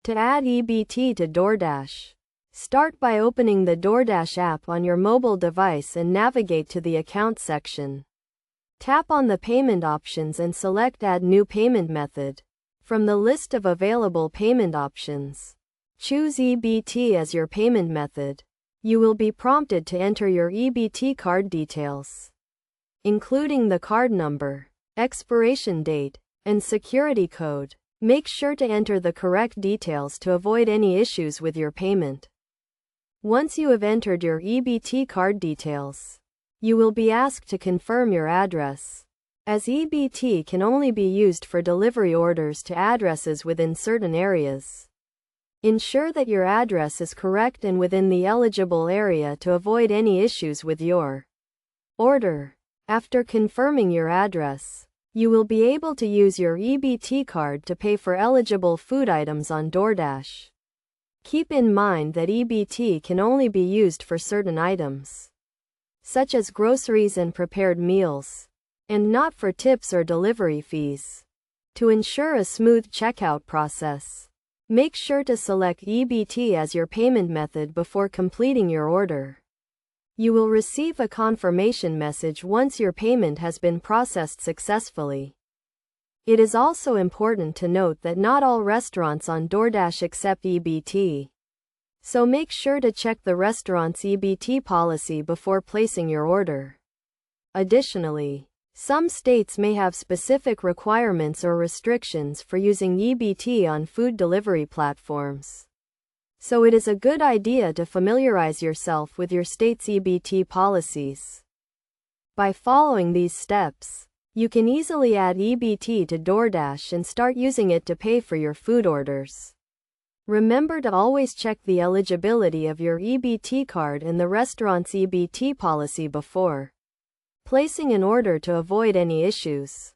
To add EBT to Doordash, start by opening the Doordash app on your mobile device and navigate to the Account section. Tap on the payment options and select Add New Payment Method. From the list of available payment options, choose EBT as your payment method. You will be prompted to enter your EBT card details, including the card number, expiration date, and security code. Make sure to enter the correct details to avoid any issues with your payment. Once you have entered your EBT card details, you will be asked to confirm your address, as EBT can only be used for delivery orders to addresses within certain areas. Ensure that your address is correct and within the eligible area to avoid any issues with your order. After confirming your address, you will be able to use your EBT card to pay for eligible food items on Doordash. Keep in mind that EBT can only be used for certain items, such as groceries and prepared meals, and not for tips or delivery fees. To ensure a smooth checkout process, make sure to select EBT as your payment method before completing your order. You will receive a confirmation message once your payment has been processed successfully. It is also important to note that not all restaurants on Doordash accept EBT, so make sure to check the restaurant's EBT policy before placing your order. Additionally, some states may have specific requirements or restrictions for using EBT on food delivery platforms. So it is a good idea to familiarize yourself with your state's EBT policies. By following these steps, you can easily add EBT to Doordash and start using it to pay for your food orders. Remember to always check the eligibility of your EBT card and the restaurant's EBT policy before placing an order to avoid any issues.